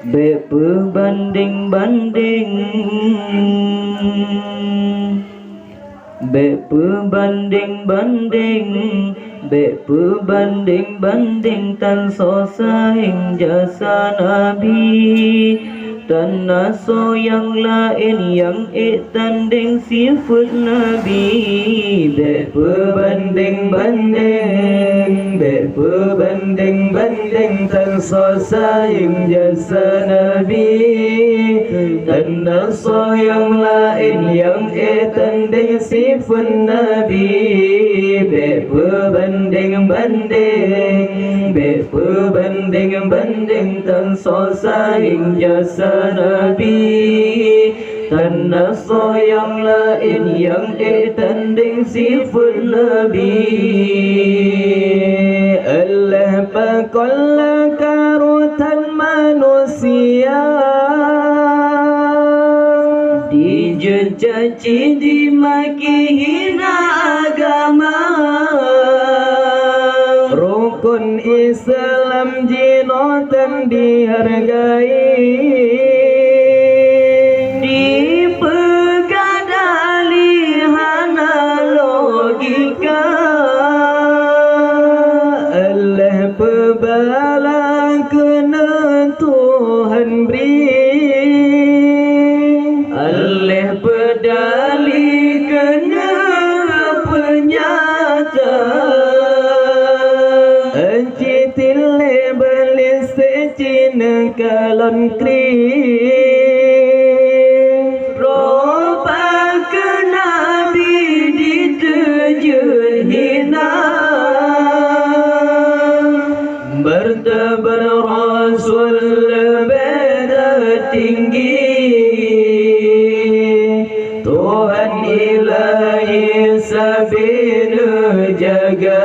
Berbanding-banding Berbanding-banding tan so saing jasa Nabi, tanah so yang lain yang tanding sifat Nabi. Berbanding-banding tan so saing jasa Nabi, tanah so yang lain yang tanding sifat Nabi. Berbanding tan so saing jasa Nabi, tanah so yang lain yang tanding sifat Nabi. Allah pakola karutan manusia, dijejaci dimaki hina agama, rukun Islam jinotan dihargai, dipegadali hana logika. Allah pebala kena Tuhan beri, Allah pedali kena penyata, encitile belis secina kalon kri, roba ke Nabi ditejun hina, bertabar Rasul beda tinggi, Tuhan ilahi sabina jaga,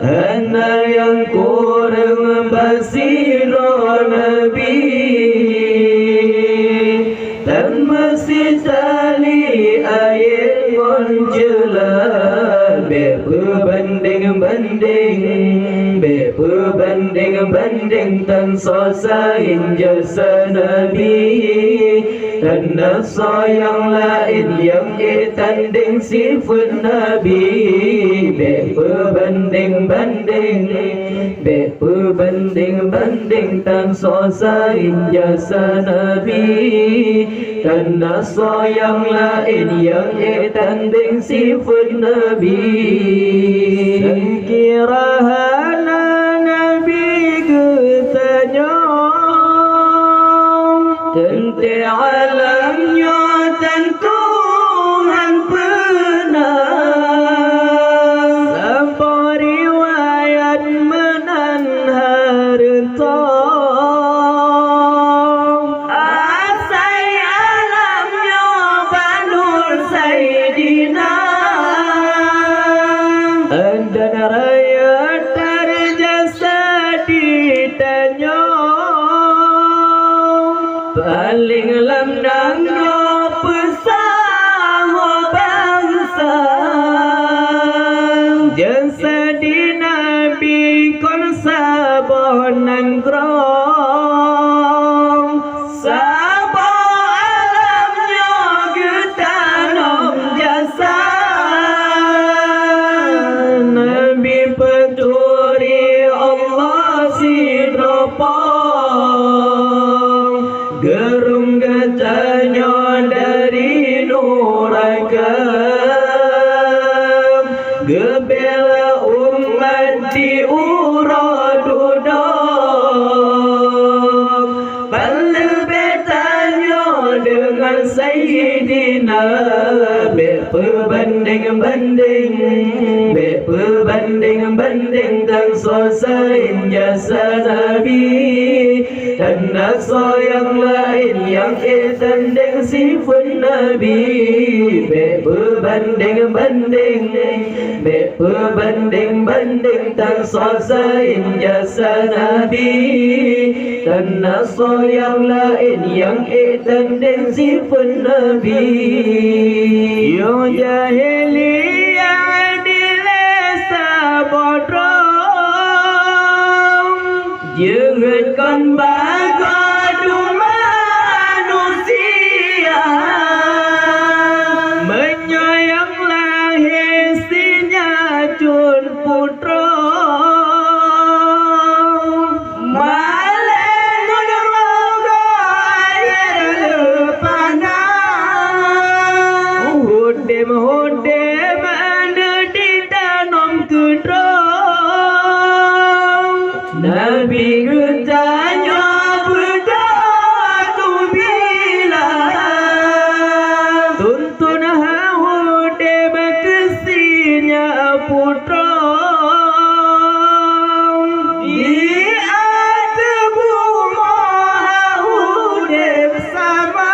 hana yang kurang basiro Nabi, dan masih tali ayat menjelar. Berbanding tan so saing jasa Nabi, tanah so yang lain yang tanding sifat Nabi. Berbanding tan so saing jasa Nabi, tanah so yang lain yang tanding sifat Nabi. Sekiranya Nabi ketanya tentang alamnya dan Tuhan pernah, sampai riwayat menan harta, asai alamnya Banul Sayyidina, dan rakyat terjasa ditanya, paling lemdang pesaho bangsa, jasa di Nabi kon sabonan grong, sabo alamnya getanom jasa. Nabi peduli Allah sidropong, gerung katanya dari nuraka, gebela umat diuradudong, paling betanya dengan Sayyidina. Berbanding dan so saing jasa Nabi, tanah so yang lain yang tanding sifat Nabi. Berbanding dan so saing jasa Nabi, tanah so yang lain yang tanding sifat Nabi. Yo jahiliyah dilesa bodoh, Nabi bertanya berdatu bila tuntun hawa deba kesinya putra di adabu mahu deb sama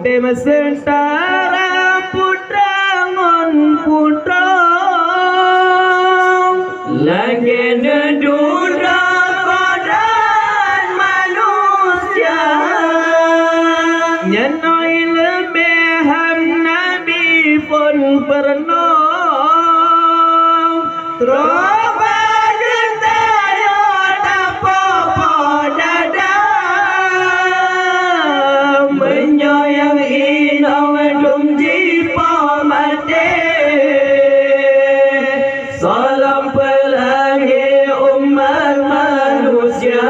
deb sentara putra ngon putra lagi nedura badan manusia nyenoi lebiham Nabi pun pernah teroba gentaya apa-apa dada menyayang inang dum jipa mati salam pelangi umat manusia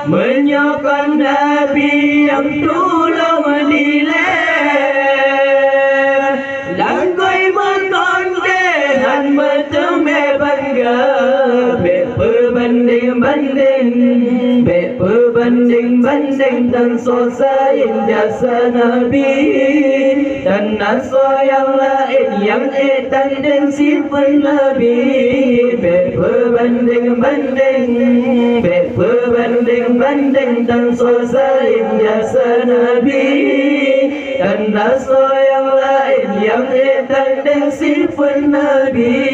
menyakan Nabi yang tolong menilai langgoi mengondehan berteme bangga berbanding dan sosain jasa Nabi dan naso yang lain yang tendensi Nabi berbanding dan sosain jasa Nabi dan naso yang lain yang tendensi Nabi